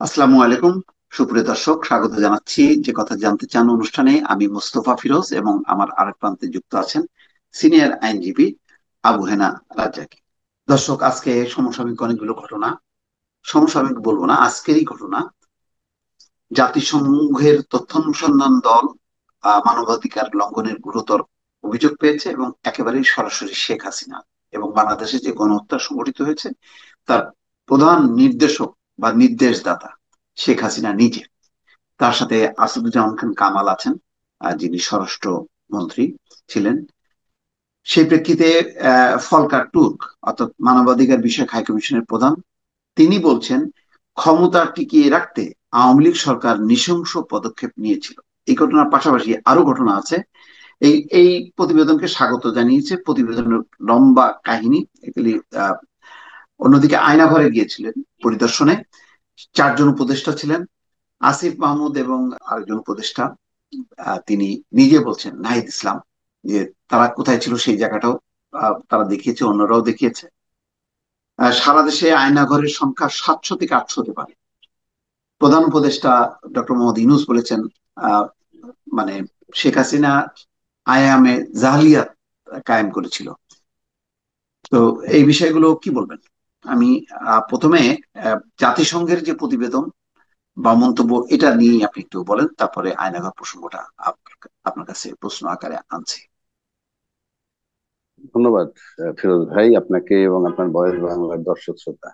আসসালামু আলাইকুম। সুপ্রিয় দর্শক, স্বাগত জানাচ্ছি যে কথা জানতে চান অনুষ্ঠানে। আমি মোস্তফা ফিরোজ এবং আমার আরেক প্রান্তে যুক্ত আছেন সিনিয়র আইনজীবী আবু হেনা রাজ্জাকি। দর্শক, আজকে সমসাময়িক অনেকগুলো ঘটনা, সমসাময়িক বলবো না, আজকেরই ঘটনা। জাতিসংঘের তথ্য অনুসন্ধান দল মানবাধিকার লঙ্ঘনের গুরুতর অভিযোগ পেয়েছে এবং একেবারেই সরাসরি শেখ হাসিনা এবং বাংলাদেশে যে গণহত্যা সংঘটিত হয়েছে তার প্রধান নির্দেশক বা নির্দেশদাতা শেখ হাসিনা নিজে। তার সাথে আসাদুজ্জামান খান কামাল আছেন, যিনি স্বরাষ্ট্র মন্ত্রী ছিলেন। সেই প্রেক্ষিতে ফলকার তুর্ক, অর্থাৎ মানবাধিকার বিষয়ক হাইকমিশনের প্রধান, তিনি বলছেন ক্ষমতা টিকিয়ে রাখতে আওয়ামী লীগ সরকার নৃশংস পদক্ষেপ নিয়েছিল। এই ঘটনার পাশাপাশি আরো ঘটনা আছে। এই এই প্রতিবেদনকে স্বাগত জানিয়েছে। প্রতিবেদনের লম্বা কাহিনী এগুলি। অন্যদিকে আয়নাঘরে গিয়েছিলেন পরিদর্শনে চারজন উপদেষ্টা ছিলেন, আসিফ মাহমুদ এবং আরেকজন উপদেষ্টা। তিনি নিজে বলছেন, নাহিদ ইসলাম, যে তারা কোথায় ছিল সেই জায়গাটাও তারা দেখিয়েছে, অন্যরাও দেখিয়েছে। সারা দেশে আয়নাঘরের সংখ্যা 700 থেকে 800 হতে পারে। প্রধান উপদেষ্টা ডক্টর মোহাম্মদ ইউনূস বলেছেন, আহ, মানে শেখ হাসিনা আয়ামে জাহিলিয়াত কায়েম করেছিল। তো এই বিষয়গুলো কি বলবেন? আমি প্রথমে জাতিসংঘের যে প্রতিবেদন বা মন্তব্য, এটা নিয়েই আপনি একটু বলেন, তারপরে আয়নাঘর প্রসঙ্গটা আপনার কাছে প্রশ্ন আকারে আনছি। ধন্যবাদ। ফিরোজ ভাই, আপনাকে এবং আপনার ভয়েস বাংলার দর্শক শ্রোতা।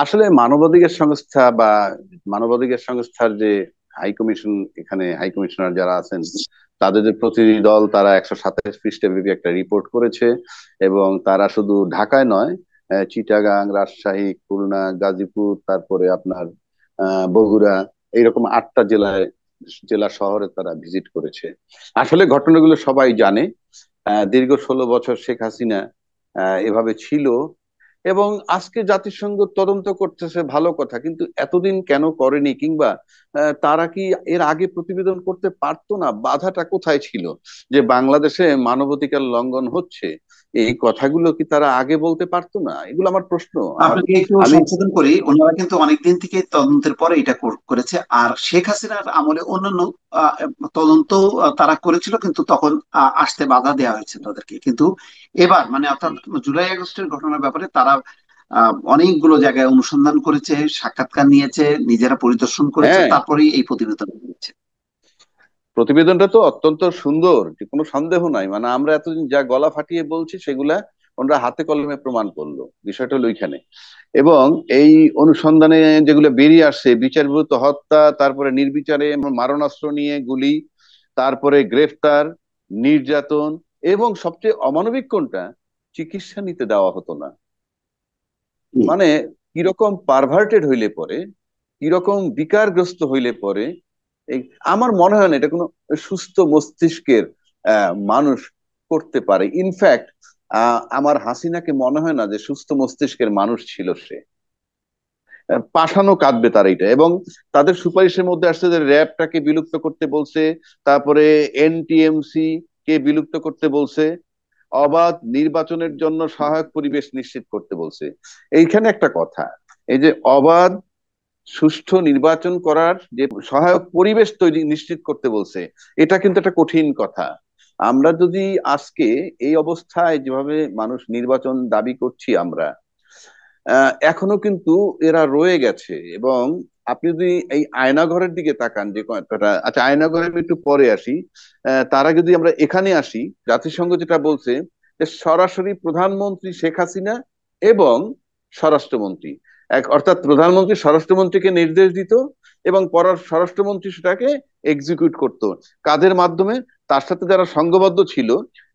আসলে মানবাধিকার সংস্থা বা মানবাধিকার সংস্থার যে হাই কমিশন, এখানে হাই কমিশনার যারা আছেন, তাদের যে প্রতিনিধি দল, তারা 127 পৃষ্ঠাব্যাপী একটা রিপোর্ট করেছে। এবং তারা শুধু ঢাকায় নয়, চিটাগাং, রাজশাহী, খুলনা, গাজীপুর, তারপরে আপনার বগুড়া, এইরকম 8টা জেলা শহরে তারা ভিজিট করেছে। আসলে ঘটনাগুলো সবাই জানে। দীর্ঘ 16 বছর শেখ হাসিনা এভাবে ছিল। এবং আজকে জাতিসংঘ তদন্ত করতেছে, ভালো কথা, কিন্তু এতদিন কেন করেনি? কিংবা তারা কি এর আগে প্রতিবেদন করতে পারতো না? বাধাটা কোথায় ছিল যে বাংলাদেশে মানবাধিকার লঙ্ঘন হচ্ছে? এই কথাগুলো কি তারা আগে বলতে পারতো না? এগুলো আমার প্রশ্ন। আপনাকে একটু আমি সংশোধন করি, ওনারা কিন্তু অনেকদিন থেকে তদন্তের পরে এটা করেছে। আর শেখ হাসিনার আমলে অন্যান্য আহ, তদন্ত তারা করেছিল, কিন্তু তখন আসতে বাধা দেওয়া হয়েছে তাদেরকে। কিন্তু এবার মানে অর্থাৎ জুলাই আগস্টের ঘটনার ব্যাপারে তারা অনেকগুলো জায়গায় অনুসন্ধান করেছে, সাক্ষাৎকার নিয়েছে, নিজেরা পরিদর্শন করেছে, হ্যাঁ, তারপরেই এই প্রতিবেদন দিয়েছে। প্রতিবেদনটা তো অত্যন্ত সুন্দর, যে কোনো সন্দেহ নাই। মানে আমরা এতদিন যা গলা ফাটিয়ে বলছি সেগুলা ওনারা হাতে কলমে প্রমাণ করলো। বিষয়টা হলো ওইখানে। এবং এই অনুসন্ধানে যেগুলো বেরিয়ে আসছে, বিচার বিরুদ্ধ হত্যা, তারপরে নির্বিচারে মারণাস্ত্র নিয়ে গুলি, তারপরে গ্রেফতার, নির্যাতন, এবং সবচেয়ে অমানবিক কোনটা, চিকিৎসা নিতে দেওয়া হতো না। হুম। মানে কিরকম পারভার্টেড হইলে পরে, কিরকম বিকারগ্রস্ত হইলে পরে এই, আমার মনে হয় না এটা কোনো সুস্থ মস্তিষ্কের মানুষ করতে পারে। ইনফ্যাক্ট আমার হাসিনাকে মনে হয় না যে সুস্থ মস্তিষ্কের মানুষ ছিল সে। পাষাণও কাঁদবে তার এইটা। এবং তাদের সুপারিশের মধ্যে আসছে যে র্যাবটাকে বিলুপ্ত করতে বলছে, তারপরে এনটিএমসি কে বিলুপ্ত করতে বলছে, অবাধ নির্বাচনের জন্য সহায়ক পরিবেশ নিশ্চিত করতে বলছে। এইখানে একটা কথা, এই যে অবাধ সুষ্ঠু নির্বাচন করার যে সহায়ক পরিবেশ তৈরি নিশ্চিত করতে বলছে, এটা কিন্তু একটা কঠিন কথা। আমরা যদি আজকে এই অবস্থায় যেভাবে মানুষ নির্বাচন দাবি করছি আমরা, এখনো কিন্তু এরা রয়ে গেছে। এবং আপনি যদি এই আয়নাঘরের দিকে তাকান, যে কথাটা, আচ্ছা আয়নাঘরে আমি একটু পরে আসি। তারা যদি আমরা এখানে আসি, জাতিসংঘ যেটা বলছে যে সরাসরি প্রধানমন্ত্রী শেখ হাসিনা এবং স্বরাষ্ট্রমন্ত্রী, অর্থাৎ প্রধানমন্ত্রী স্বরাষ্ট্রমন্ত্রীকে নির্দেশ দিত এবং স্বরাষ্ট্রমন্ত্রী সেটাকে এক্সিকিউট করতো। কাদের মাধ্যমে? তার সাথে যারা সংঘবদ্ধ ছিল,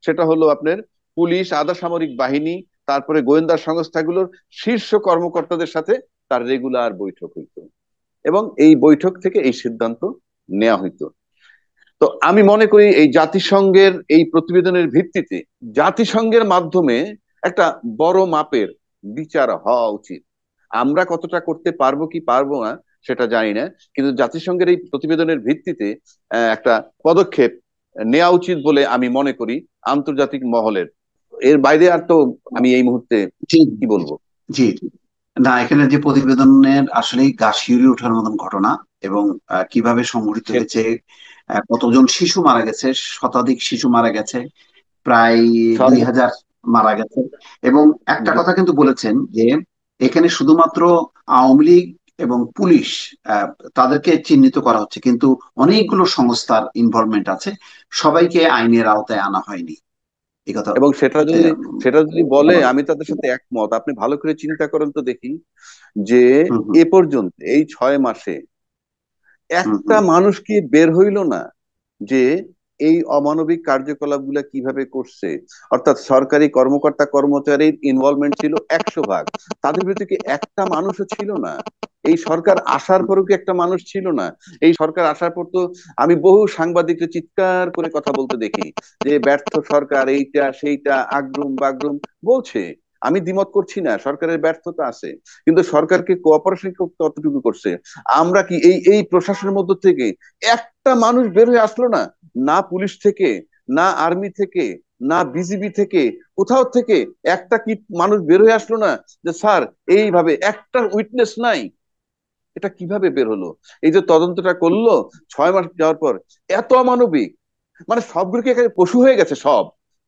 সেটা হলো আপনার পুলিশ, আধা সামরিক বাহিনী, তারপরে গোয়েন্দা সংস্থাগুলোর শীর্ষ কর্মকর্তাদের সাথে তার রেগুলার বৈঠক হইতো। এবং এই বৈঠক থেকে এই সিদ্ধান্ত নেওয়া হইতো। তো আমি মনে করি এই জাতিসংঘের এই প্রতিবেদনের ভিত্তিতে জাতিসংঘের মাধ্যমে একটা বড় মাপের বিচার হওয়া উচিত। আমরা কতটা করতে পারবো কি পারবো না সেটা জানি না, কিন্তু জাতিসংঘের এই প্রতিবেদনের ভিত্তিতে একটা পদক্ষেপ নেওয়া উচিত বলে আমি মনে করি আন্তর্জাতিক মহলের। এর বাইরে আর তো আমি এই মুহূর্তে জি, কি বলবো। জি, জি। না, এখানে যে প্রতিবেদনের আসলেই গা শিউরে ওঠার মতন ঘটনা, এবং কিভাবে সংঘটিত সে হয়েছে, কতজন শিশু মারা গেছে, শতাধিক শিশু মারা গেছে, প্রায় সর্ব 2000 মারা গেছে। এবং একটা কথা কিন্তু বলেছেন যে এখানে শুধুমাত্র আওয়ামী লীগ এবং পুলিশ, আহ, তাদেরকে চিহ্নিত করা হচ্ছে, কিন্তু অনেকগুলো সংস্থার ইনভলভমেন্ট আছে, সবাইকে আইনের আওতায় আনা হয়নি। এই কথা এবং সেটা যদি বলে, বলা আমি হচ্ছে। তাদের সাথে একমত। আপনি ভালো করে চিন্তা করেন তো দেখি, যে হুম হুম এ পর্যন্ত এই 6 মাসে হুম একটা হুম মানুষ কি বের হইল না যে এই অমানবিক কার্যকলাপ গুলা কিভাবে করছে। অর্থাৎ সরকারি কর্মকর্তা কর্মচারীর ইনভলভমেন্ট ছিল 100 ভাগ, তাদের ভিতরে কি একটা মানুষও ছিল না? এই সরকার আসার হুম পরও কি একটা মানুষ ছিল না? এই সরকার আসার পর তো আমি বহু সাংবাদিককে চিৎকার করে কথা বলতে দেখি যে ব্যর্থ সরকার, এইটা সেইটা আগ্রুম বাগ্রুম বলছে। আমি দ্বিমত করছি না, সরকারের ব্যর্থতা আছে, কিন্তু সরকারকে কোঅপারেশন করতে কতটুকু করছে? আমরা কি এই এই প্রশাসনের মধ্য থেকে একটা মানুষ বের হয়ে আসলো না? না পুলিশ থেকে, না আর্মি থেকে, না বিজিবি থেকে, কোথাও থেকে একটা কি মানুষ বের হয়ে আসলো না যে স্যার এইভাবে? একটা উইটনেস নাই। এটা কিভাবে বের হলো? এই যে তদন্তটা করলো 6 মাস যাওয়ার পর, এত অমানবিক, মানে সবগুলো কি এখানে পশু হয়ে গেছে? সব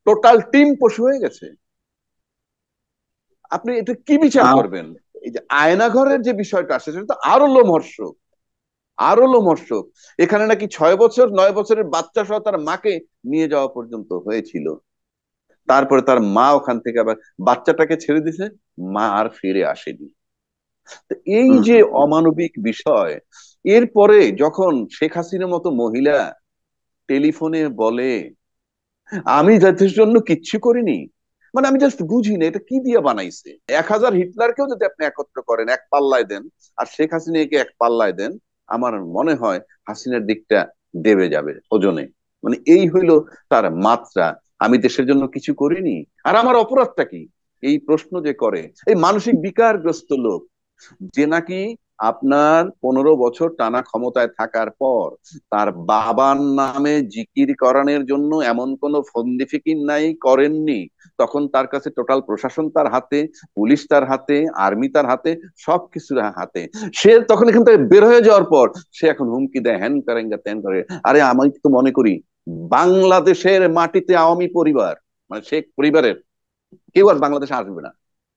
টোটাল টিম পশু হয়ে গেছে? আপনি এটা কি বিচার আহ, করবেন? এই যে আয়নাঘরের যে বিষয়টা আসছে, সেটা তো আরো লোমহর্ষক, আরো লোমহর্ষক। এখানে নাকি 6 বছর 9 বছরের বাচ্চা সহ তার মাকে নিয়ে যাওয়া পর্যন্ত হয়েছিল। তারপরে তার মা ওখান থেকে আবার বাচ্চাটাকে ছেড়ে দিছে, মা আর ফিরে আসেনি। তো এই হুম যে হুম হুম অমানবিক বিষয়, এরপরে যখন শেখ হাসিনার মতো মহিলা টেলিফোনে বলে আমি জাতির জন্য কিচ্ছু করিনি, মানে আমি জাস্ট বুঝি না এটা কি দিয়ে বানাইছে। 1000 হিটলারকেও যদি আপনি একত্র করেন, এক পাল্লায় দেন, আর শেখ হাসিনাকে এক পাল্লায় দেন, আমার মনে হয় হাসিনার দিকটা দেবে যাবে ওজনে। মানে এই হইলো তার মাত্রা। আমি দেশের জন্য কিছু করিনি, আর আমার অপরাধটা কি? এই প্রশ্ন যে করে এই মানসিক বিকারগ্রস্ত লোক, যে নাকি আপনার 15 বছর টানা ক্ষমতায় থাকার পর তার বাবার নামে জিকির করানোর জন্য এমন কোন ফন্দি ফিকির নাই, করেননি। তখন তার কাছে টোটাল প্রশাসন তার হাতে, পুলিশ তার হাতে, আর্মি তার হাতে, সবকিছু হাতে। সে তখন এখান থেকে বের হয়ে যাওয়ার পর সে এখন হুমকি দেয়, হ্যান করেন ত্যান করে। আরে আমি তো মনে করি বাংলাদেশের মাটিতে আওয়ামী পরিবার, মানে শেখ পরিবারের কেউ আর বাংলাদেশে আসবে না,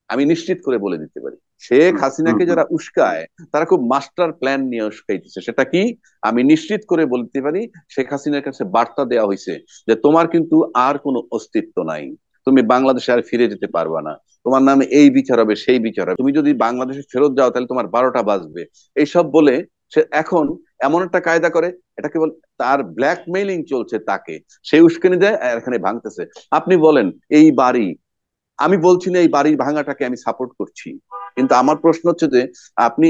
আমি নিশ্চিত করে বলে দিতে পারি। শেখ হুম হুম হাসিনাকে হুম যারা উস্কায়, তারা খুব মাস্টার প্ল্যান নিয়ে উস্কাইতেছে। সেটা কি? আমি নিশ্চিত করে বলতে পারি, শেখ হাসিনার কাছে বার্তা দেওয়া হয়েছে যে তোমার কিন্তু আর কোনো অস্তিত্ব নাই, তুমি বাংলাদেশে আর ফিরে যেতে পারবা না, তোমার নামে এই বিচার হবে সেই বিচার হবে, তুমি যদি বাংলাদেশে ফেরত যাও তাহলে তোমার 12টা বাজবে। এইসব বলে সে এখন এমন একটা কায়দা করে, এটাকে বল, তার ব্ল্যাকমেইলিং চলছে তাকে, সে উস্কানি দেয় আর এখানে ভাঙতেছে। আপনি বলেন এই বাড়ি, আমি বলছি না এই বাড়ির ভাঙাটাকে আমি সাপোর্ট করছি, কিন্তু আমার প্রশ্ন হচ্ছে যে আপনি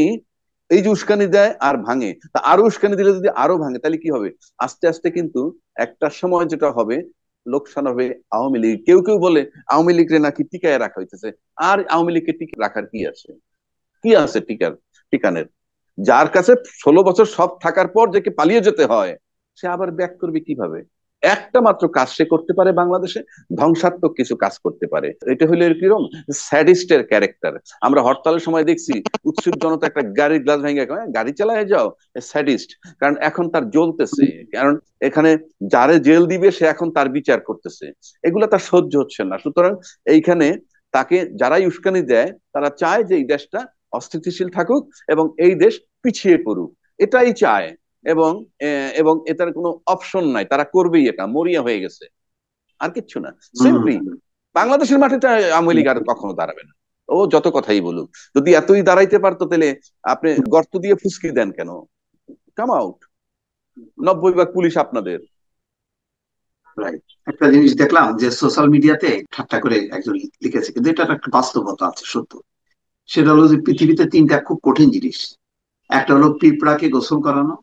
এই যে উস্কানি দেয় আর ভাঙে, তা আরো উস্কানি দিলে যদি আরো ভাঙে তাহলে কি হবে? আস্তে আস্তে কিন্তু একটা সময় যেটা হবে, লোকসান হবে আওয়ামী লীগ। কেউ কেউ বলে আওয়ামী লীগরে নাকি টিকায় রাখা হইতেছে। আর আওয়ামী লীগকে টিকে রাখার কি আছে? কি আছে টিকার, টিকানের? যার কাছে 16 বছর সব থাকার পর যাকে পালিয়ে যেতে হয়, সে আবার ব্যাক করবে কিভাবে? একটা মাত্র কাজ সে করতে পারে বাংলাদেশে, ধ্বংসাত্মক কিছু কাজ করতে পারে। এটা হলো এরকম স্যাডিস্টের ক্যারেক্টার। আমরা হরতালের সময় দেখছি উৎসুক জনতা একটা গাড়ির গ্লাস ভেঙে গাড়ি চালায় যাও, স্যাডিস্ট। কারণ এখন তার জ্বলতেছে, কারণ এখানে যারে জেল দিবে সে এখন তার বিচার করতেছে, এগুলো তার সহ্য হচ্ছে না। সুতরাং এইখানে তাকে যারাই উস্কানি দেয় তারা চায় যে এই দেশটা অস্থিতিশীল থাকুক এবং এই দেশ পিছিয়ে পড়ুক, এটাই চায়। এবং এবং এটার কোনো অপশন নাই, তারা করবেই, এটা মরিয়া হয়ে গেছে, আর কিচ্ছু না। সিম্পলি হুম বাংলাদেশের মাটিতে আওয়ামী লীগ আর কখনো দাঁড়াবে না। ও যত কথাই বলুক, যদি এতই দাঁড়াইতে পারতো তাহলে আপনি গর্ত দিয়ে ফুসকি দেন কেন? কাম আউট, 90 ভাগ পুলিশ আপনাদের। রাইট। একটা জিনিস দেখলাম যে সোশ্যাল মিডিয়াতে ঠাট্টা করে একজন লিখেছে, কিন্তু এটা একটা বাস্তবতা আছে, সত্য। সেটা হলো যে পৃথিবীতে তিনটা খুব কঠিন জিনিস: একটা হলো পিঁপড়াকে গোসল করানো,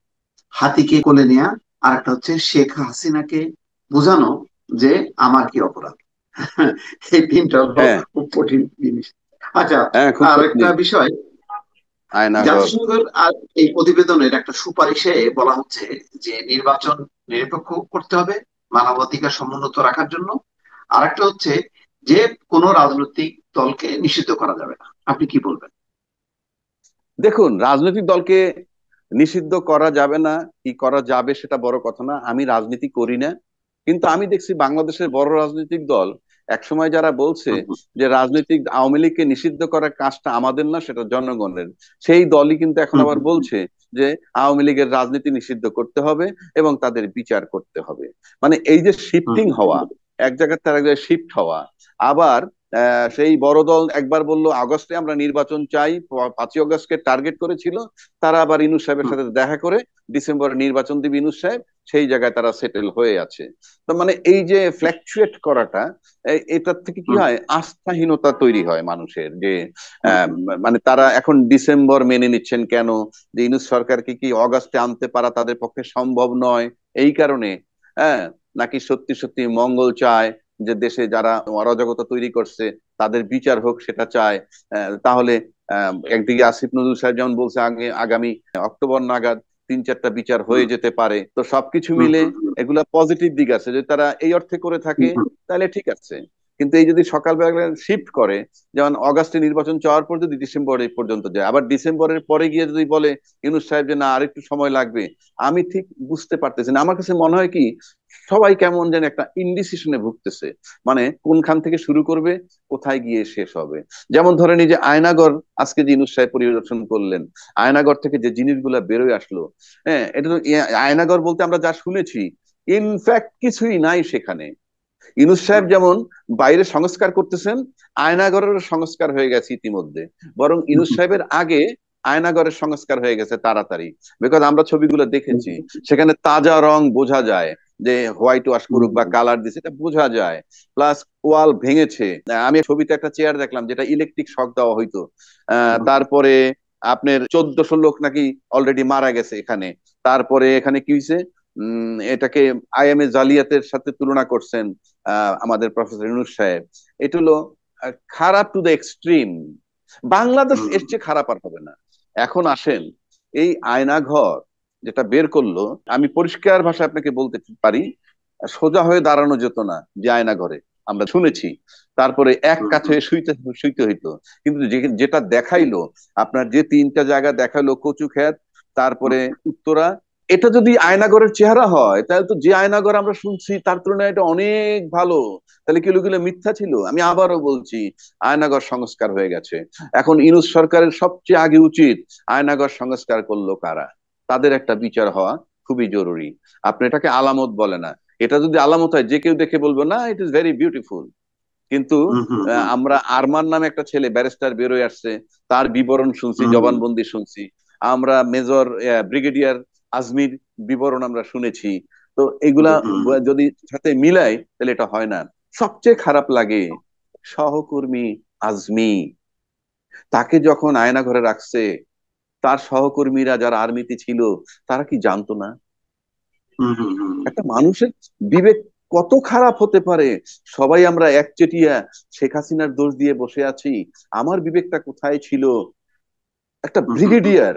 হাতিকে কোলে নেয়া, আর একটা হচ্ছে শেখ হাসিনাকে বোঝানো যে আমার কি অপরাধ। এই তিনটা হলো হ্যাঁ, খুব কঠিন জিনিস। আচ্ছা, হ্যাঁ, খুব আর একটা কঠিন। বিষয়, আয়নাঘর। জাতিসংঘের আর এই প্রতিবেদনের একটা সুপারিশে বলা হচ্ছে যে নির্বাচন নিরপেক্ষ করতে হবে মানবাধিকার সমুন্নত রাখার জন্য। আর একটা হচ্ছে যে কোনো রাজনৈতিক দলকে নিষিদ্ধ করা যাবে না। আপনি কি বলবেন? দেখুন, রাজনৈতিক দলকে নিষিদ্ধ করা যাবে না কি করা যাবে সেটা বড় কথা না, আমি রাজনীতি করি না। কিন্তু আমি দেখছি বাংলাদেশের বড় রাজনৈতিক দল একসময় যারা বলছে হুম, হুম, যে রাজনৈতিক আওয়ামী লীগকে নিষিদ্ধ করার কাজটা আমাদের না, সেটা জনগণের, সেই দলই কিন্তু এখন হুম, আবার হুম, হুম, বলছে যে আওয়ামী লীগের রাজনীতি নিষিদ্ধ করতে হবে এবং তাদের বিচার করতে হবে। মানে এই যে হুম, শিফটিং হুম, হুম, হওয়া, হুম, এক জায়গায় তার এক জায়গায় শিফট হওয়া। আবার সেই বড় দল একবার বলল আগস্টে আমরা নির্বাচন চাই, 5ই আগস্টকে টার্গেট করেছিল, তারা আবার ইনুস সাহেবের হুম, সাথে দেখা করে ডিসেম্বরে নির্বাচন দিবে ইনুস সাহেব, সেই জায়গায় তারা সেটেল হয়ে আছে। তো মানে এই যে ফ্ল্যাকচুয়েট করাটা, এটার থেকে কি হুম, হয়, আস্থাহীনতা তৈরি হয় মানুষের, যে হুম, আহ, হুম, মানে তারা এখন ডিসেম্বর মেনে নিচ্ছেন কেন, যে ইনুস সরকারকে কি অগাস্টে আনতে পারা তাদের পক্ষে সম্ভব নয় এই কারণে, হ্যাঁ, নাকি সত্যি সত্যি মঙ্গল চায়, যে দেশে যারা অরাজকতা তৈরি করছে তাদের বিচার হোক সেটা চায়। তাহলে একদিকে আসিফ নজরুল সাহেব যেমন বলছে আগে আগামী অক্টোবর নাগাদ 3-4টা বিচার হয়ে হুম, যেতে পারে, তো সবকিছু হুম, মিলে হুম, হুম, এগুলা পজিটিভ দিক আছে, যদি তারা এই অর্থে করে থাকে হুম, তাহলে ঠিক আছে। কিন্তু এই যদি সকালবেলা শিফট করে, যেমন অগাস্টে নির্বাচন চাওয়ার পর যদি ডিসেম্বর পর্যন্ত যায়, আবার ডিসেম্বরের পরে গিয়ে যদি বলে ইউনূস সাহেব যে না আরেকটু সময় লাগবে, আমি ঠিক বুঝতে পারতেছি না। আমার কাছে মনে হয় কি, সবাই কেমন যেন একটা ইনডিসিশনে ভুগতেছে, মানে কোনখান থেকে শুরু করবে, কোথায় গিয়ে শেষ হবে। যেমন ধরেন এই যে আয়নাগর, আজকে যে ইউনূস সাহেব পরিদর্শন করলেন, আয়নাগর থেকে যে জিনিসগুলা বেরোয় আসলো, হ্যাঁ, এটা তো আয়নাগর বলতে আমরা যা শুনেছি, ইনফ্যাক্ট কিছুই নাই সেখানে। ইউনূস সাহেব যেমন বাইরে সংস্কার করতেছেন, আয়নাগরের সংস্কার হয়ে গেছে ইতিমধ্যে, বরং ইউনূস সাহেবের আগে আয়নাগরের সংস্কার হয়ে গেছে তাড়াতাড়ি। বিকজ আমরা ছবিগুলো দেখেছি, সেখানে তাজা রং বোঝা যায়, যে হোয়াইট ওয়াশ করুক বা কালার দিছে এটা বোঝা যায়। প্লাস ওয়াল ভেঙেছে, আমি ছবিতে একটা চেয়ার দেখলাম যেটা ইলেকট্রিক শক দেওয়া হইতো। তারপরে আপনার 1400 লোক নাকি অলরেডি মারা গেছে এখানে। তারপরে এখানে কি হয়েছে, এটাকে আইএমএ জালিয়াতের সাথে তুলনা করছেন আমাদের প্রফেসর ইউনূস সাহেব। এটা হলো খারাপ টু দ্য এক্সট্রিম। বাংলাদেশ এর চেয়ে খারাপ আর হবে না। এখন আসেন, এই আয়নাঘর যেটা বের করলো, আমি পরিষ্কার ভাষায় আপনাকে বলতে পারি, সোজা হয়ে দাঁড়ানো যেত না যে আয়নাঘরে, আমরা শুনেছি। তারপরে এক কাঠ হয়ে শুইতে শুইতে হইতো। কিন্তু যেটা দেখাইলো, আপনার যে 3টা জায়গা দেখাইলো, কচু ক্ষেত, তারপরে উত্তরা, এটা যদি আয়নাগরের চেহারা হয়, তাহলে তো যে আয়নাগর আমরা শুনছি তার তুলনায় এটা অনেক ভালো। তাহলে কিলো মিথ্যা ছিল? আমি আবারও বলছি, আয়নাগর সংস্কার হয়ে গেছে। এখন ইউনূস সরকারের সবচেয়ে আগে উচিত, আয়নাগর সংস্কার করলো কারা, তাদের একটা বিচার হওয়া খুবই জরুরি। আপনি এটাকে আলামত বলে না, এটা যদি আলামত হয় যে কেউ দেখে বলবে না ইট ইজ ভেরি বিউটিফুল। কিন্তু আমরা আরমান নামে একটা ছেলে ব্যারিস্টার বেরোয় আসছে, তার বিবরণ শুনছি, জবানবন্দি শুনছি। আমরা মেজর ব্রিগেডিয়ার আজমির বিবরণ আমরা শুনেছি। তো এগুলা যদি সাথে মিলাই তাহলে এটা হয় না। সবচেয়ে খারাপ লাগে সহকর্মী আজমি, তাকে যখন আয়না ঘরে রাখছে, তার সহকর্মীরা যারা আর্মিতে ছিল তারা কি জানতো না? একটা মানুষের বিবেক কত খারাপ হতে পারে। সবাই আমরা একচেটিয়া শেখ হাসিনার দোষ দিয়ে বসে আছি, আমার বিবেকটা কোথায় ছিল? একটা ব্রিগেডিয়ার,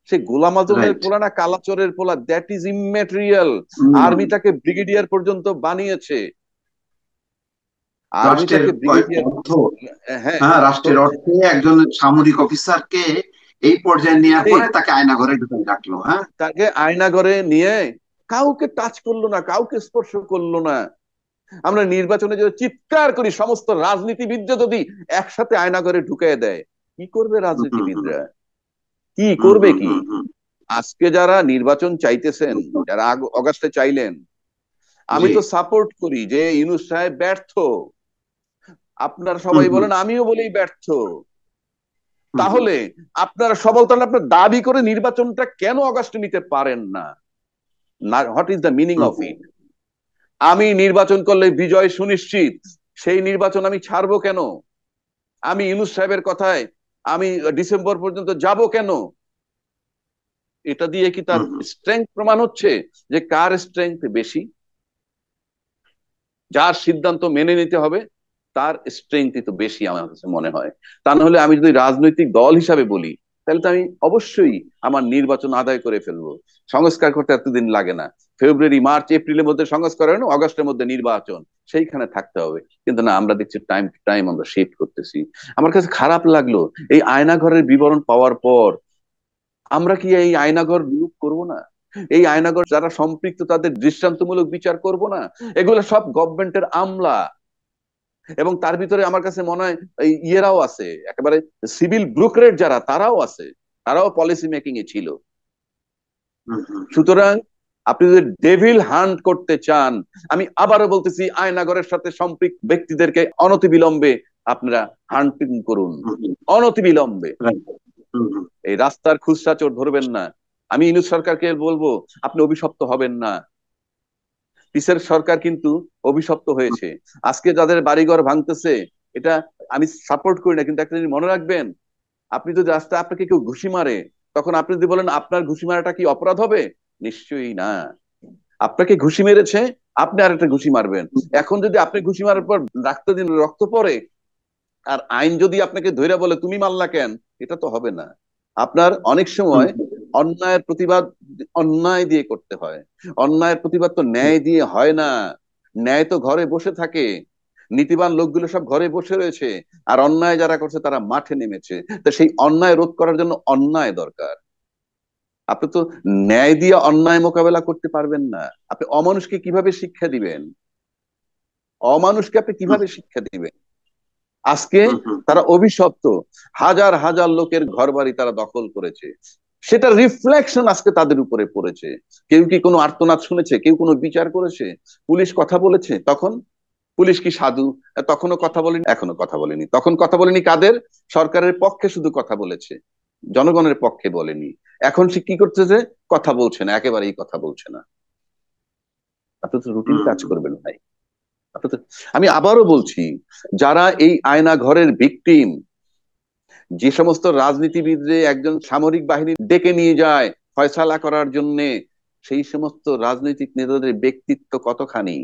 সে গোলাম আজমের রাইট। পোলা না কালাচরের পোলা, দ্যাট ইজ ইমেটেরিয়াল। আর্মি তাকে ব্রিগেডিয়ার পর্যন্ত বানিয়েছে, আর্মি রাষ্ট্রের তাকে ব্রিগেডিয়ার। অর্থ, হ্যাঁ। হ্যাঁ, তো রাষ্ট্রের অর্থে একজন সামরিক অফিসারকে এই পর্যায়ে নেওয়ার সেই পরে তাকে আয়না ঘরে ঢুকে রাখলো। হ্যাঁ। তাকে আয়নাঘরে নিয়ে কাউকে টাচ করলো না, কাউকে স্পর্শ করলো না। আমরা নির্বাচনে যদি চিৎকার করি, সমস্ত রাজনীতিবিদ যদি একসাথে আয়নাঘরে ঢুকিয়ে দেয়, কি করবে হুম, হুম, হুম, রাজনীতিবিদরা? কি হুম, করবে হুম, কি? হুম, হুম, আজকে যারা নির্বাচন চাইতেছেন, হুম, যারা অগাস্টে চাইলেন, আমি জি। তো সাপোর্ট করি যে ইউনূস সাহেব ব্যর্থ। আপনারা হুম, সবাই হুম, বলেন, আমিও বলি ব্যর্থ। হুম, হুম, তাহলে আপনারা সবল, তাহলে আপনার দাবি করে নির্বাচনটা কেন অগাস্টে নিতে পারেন না? What is the meaning hmm, of hmm, it? আমি নির্বাচন করলে বিজয় সুনিশ্চিত, সেই নির্বাচন আমি ছাড়বো কেন? আমি ইউনূস সাহেবের কথায় আমি ডিসেম্বর পর্যন্ত যাব কেন? এটা দিয়ে কি তার হুম, হুম, স্ট্রেংথ প্রমাণ হচ্ছে, যে কার স্ট্রেংথ বেশি? যার সিদ্ধান্ত মেনে নিতে হবে তার স্ট্রেংথই তো বেশি আমার কাছে মনে হয়। তা না হলে আমি যদি রাজনৈতিক দল হিসাবে বলি, তাহলে তো আমি অবশ্যই আমার নির্বাচন আদায় করে ফেলবো। সংস্কার করতে এতদিন লাগে না, ফেব্রুয়ারি মার্চ এপ্রিলের মধ্যে সংস্কার হয় না, অগস্টের মধ্যে নির্বাচন, সেইখানে থাকতে হবে। কিন্তু না, আমরা দেখছি টাইম টু টাইম আমরা শিফট করতেছি। আমার কাছে খারাপ লাগলো এই আয়নাঘরের বিবরণ পাওয়ার পর। আমরা কি এই আয়নাঘর বিলুপ্ত করব না? এই আয়নাঘর যারা সম্পৃক্ত তাদের দৃষ্টান্তমূলক বিচার করব না? এগুলো সব গভর্নমেন্টের আমলা। এবং তার ভিতরে আমার কাছে মনে হয় এই ইয়েরাও আছে, একেবারে সিভিল ব্রোকারেজ যারা, তারাও আছে, তারাও পলিসি মেকিং এ ছিল। হুম, হুম, হুম, সুতরাং আপনি যদি ডেভিল হান্ট করতে চান, আমি আবারও বলতেছি, আয়নাগরের সাথে সম্পৃক্ত ব্যক্তিদেরকে অনতিবিলম্বে আপনারা হান্টিং করুন, হুম, হুম, অনতিবিলম্বে। right, হুম, হুম, এই রাস্তার খুচরা চোর ধরবেন না। আমি ইউনূস সরকারকে বলবো, আপনি অভিশপ্ত হবেন না। পিসের সরকার কিন্তু অভিশপ্ত হুম, হয়েছে। আজকে যাদের বাড়িঘর ভাঙতেছে, এটা আমি সাপোর্ট করি না, কিন্তু একটা জিনিস মনে রাখবেন, আপনি যদি রাস্তায় আপনাকে কেউ ঘুষি মারে, তখন আপনি যদি বলেন আপনার ঘুষি মারাটা কি অপরাধ হবে? নিশ্চয়ই না। আপনাকে ঘুষি মেরেছে, আপনি আরেকটা ঘুষি মারবেন। এখন যদি আপনি ঘুষি মারার পর ডাক্তার দিন রক্ত পড়ে, আর আইন যদি আপনাকে ধইরা বলে তুমি মারলা কেন, এটা তো হবে না। আপনার অনেক হুম, সময় অন্যায়ের প্রতিবাদ অন্যায় দিয়ে করতে হয়। অন্যায়ের প্রতিবাদ তো হুম, ন্যায় দিয়ে হয় না। ন্যায় তো ঘরে বসে থাকে, নীতিবান লোকগুলো সব ঘরে বসে রয়েছে, আর অন্যায় যারা করছে তারা মাঠে নেমেছে। তো সেই অন্যায় রোধ করার জন্য অন্যায় দরকার। আপনি তো ন্যায় দিয়ে অন্যায় মোকাবেলা করতে পারবেন না। আপনি অমানুষকে কিভাবে শিক্ষা দিবেন? অমানুষকে আপনি হুম, কিভাবে শিক্ষা দিবেন? আজকে হুম, হুম, তারা অভিশপ্ত, হাজার হাজার লোকের ঘর বাড়ি তারা দখল করেছে, সেটা রিফ্লেকশন আজকে তাদের উপরে পড়েছে। কেউ কি কোনো আর্তনাদ শুনেছে? কেউ কোনো বিচার করেছে? পুলিশ কথা বলেছে তখন? পুলিশ কি সাধু? তখনও কথা বলেনি, এখনো কথা বলেনি। তখন কথা বলেনি কাদের? সরকারের পক্ষে শুধু কথা বলেছে, জনগণের পক্ষে বলেনি। এখন সে কি করতেছে? কথা বলছে না, একেবারেই কথা বলছে না। আপনি তো রুটিন হুম, কাজ করবেন ভাই। আপনি তো, আমি আবারও বলছি, যারা এই আয়না ঘরের ভিকটিম, যে সমস্ত রাজনীতিবিদরে একজন সামরিক বাহিনী ডেকে নিয়ে যায় ফয়সালা করার জন্য, সেই সমস্ত রাজনৈতিক নেতাদের ব্যক্তিত্ব কতখানি?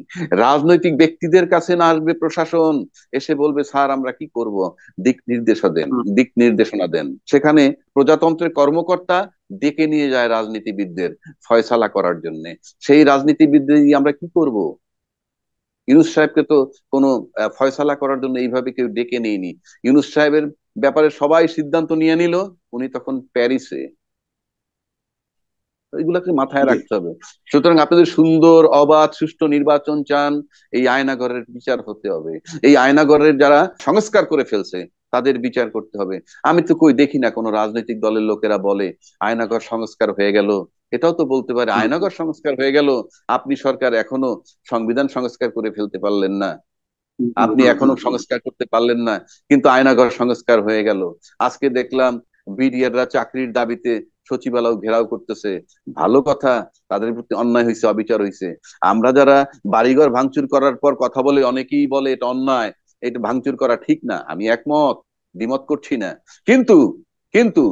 রাজনৈতিক ব্যক্তিদের কাছে না আসবে প্রশাসন, এসে বলবে স্যার আমরা কি করব, দিক নির্দেশনা দেন, হুম, দিক নির্দেশনা দেন। সেখানে প্রজাতন্ত্রের কর্মকর্তা ডেকে নিয়ে যায় রাজনীতিবিদদের ফয়সালা করার জন্য। সেই রাজনীতিবিদদের দিয়ে আমরা কি করব? ইউনূস সাহেবকে তো কোনো ফয়সালা করার জন্য এইভাবে কেউ ডেকে নেয়নি। ইউনূস সাহেবের ব্যাপারে সবাই সিদ্ধান্ত নিয়ে নিল, উনি তখন প্যারিসে। এগুলাকে মাথায় জি, রাখতে হবে। সুতরাং আপনাদের সুন্দর অবাধ সুষ্ঠু নির্বাচন চান, এই আয়নাঘরের বিচার হতে হবে। এই আয়নাঘরের যারা সংস্কার করে ফেলছে তাদের বিচার করতে হবে। আমি তো কই দেখি না কোনো রাজনৈতিক দলের লোকেরা বলে আয়নাঘর সংস্কার হয়ে গেল। এটাও তো বলতে পারে হুম, আয়নাঘর সংস্কার হয়ে গেল, আপনি সরকার এখনো সংবিধান সংস্কার করে ফেলতে পারলেন না, হুম, হুম, আপনি হুম, এখনো হুম, হুম, সংস্কার করতে পারলেন না, কিন্তু আয়নাঘর সংস্কার হয়ে গেল। আজকে দেখলাম বিডিআররা চাকরির দাবিতে সচিবালয় ঘেরাও করতেছে। ভালো কথা, তাদের প্রতি অন্যায় হয়েছে, অবিচার হয়েছে। আমরা যারা বাড়িঘর ভাঙচুর করার পর কথা বলে, অনেকেই বলে এটা অন্যায়, এটা ভাঙচুর করা ঠিক না, আমি একমত, দ্বিমত করছি না। কিন্তু কিন্তু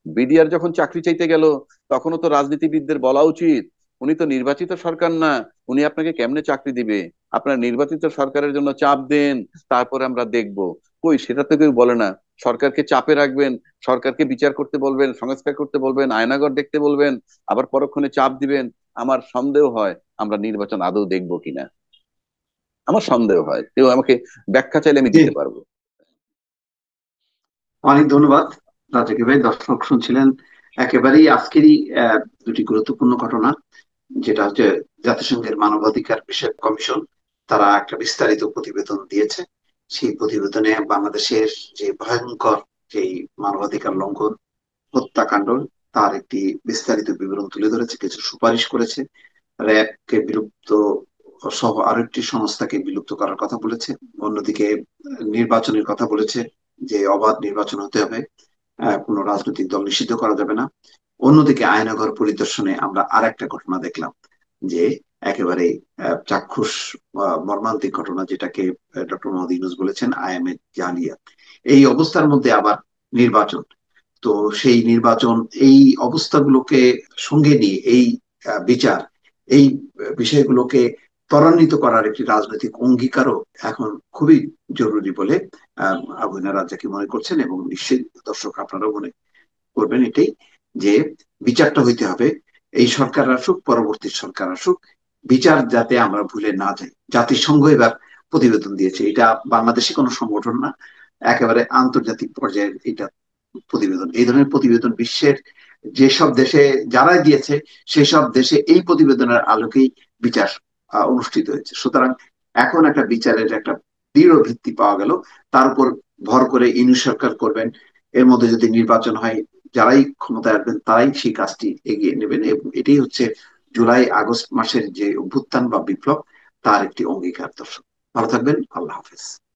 বিডিআর যখন চাকরি চাইতে গেল, তখনও তো রাজনীতিবিদদের বলা উচিত, উনি তো নির্বাচিত সরকার না, উনি আপনাকে কেমনে চাকরি দিবে? আপনার নির্বাচিত সরকারের জন্য চাপ দেন, তারপরে আমরা দেখব। কই, সেটা তো কেউ বলে না। সরকারকে চাপে রাখবেন, সরকারকে বিচার করতে বলবেন, সংস্কার করতে বলবেন, আয়নাঘর দেখতে বলবেন, আবার পরক্ষণে চাপ দিবেন। আমার সন্দেহ হয় আমরা নির্বাচন আদৌ দেখবো কিনা। আমার সন্দেহ হয়, কেউ আমাকে ব্যাখ্যা চাইলে আমি জি। দিতে পারবো। অনেক ধন্যবাদ রাজাকি ভাই। দর্শক শুনছিলেন একেবারেই আজকেরই দুটি গুরুত্বপূর্ণ ঘটনা, যেটা হচ্ছে জাতিসংঘের মানবাধিকার বিষয়ক কমিশন, তারা একটা বিস্তারিত প্রতিবেদন দিয়েছে। সেই প্রতিবেদনে বাংলাদেশের যে ভয়ঙ্কর যে মানবাধিকার লঙ্ঘন, হত্যাকাণ্ড, তার একটি বিস্তারিত বিবরণ তুলে ধরেছে, কিছু সুপারিশ করেছে। র্যাব কে বিলুপ্ত সহ আরো একটি সংস্থাকে বিলুপ্ত করার কথা বলেছে। অন্যদিকে নির্বাচনের কথা বলেছে, যে অবাধ নির্বাচন হতে হবে, কোনো রাজনৈতিক দল নিষিদ্ধ করা যাবে না। অন্যদিকে আয়নাঘর পরিদর্শনে আমরা আর একটা ঘটনা দেখলাম, যে একেবারে চাক্ষুষ মর্মান্তিক ঘটনা, যেটাকে ডক্টর মোহাম্মদ ইউনূস বলেছেন আইএমএ জালিয়া। এই অবস্থার মধ্যে আবার নির্বাচন। তো সেই নির্বাচন, এই অবস্থাগুলোকে সঙ্গে নিয়ে এই বিচার, এই বিষয়গুলোকে ত্বরান্বিত করার একটি রাজনৈতিক অঙ্গীকারও এখন খুবই জরুরি বলে আবু নারাজ জাকি মনে করছেন, এবং নিশ্চয়ই দর্শক আপনারাও মনে করবেন এটাই, যে বিচারটা হইতে হবে, এই সরকার আসুক পরবর্তী সরকার আসুক, বিচার যাতে আমরা ভুলে না যাই। জাতিসংঘ এবার প্রতিবেদন দিয়েছে, এটা বাংলাদেশে কোনো সংগঠন না, একেবারে আন্তর্জাতিক পর্যায়ের এটা প্রতিবেদন। এই ধরনের প্রতিবেদন বিশ্বের যেসব দেশে যারা দিয়েছে সেই সব দেশে এই প্রতিবেদনের আলোকেই বিচার অনুষ্ঠিত হয়েছে। সুতরাং এখন একটা বিচারের একটা দৃঢ় ভিত্তি পাওয়া গেল, তার উপর ভর করে ইউনিট সরকার করবেন। এর মধ্যে যদি নির্বাচন হয়, যারাই ক্ষমতায় আসবেন তারাই সেই কাজটি এগিয়ে নেবেন, এবং এটাই হচ্ছে জুলাই আগস্ট মাসের যে অভ্যুত্থান বা বিপ্লব, তার একটি অঙ্গীকার। দর্শক ভালো থাকবেন, আল্লাহ হাফেজ।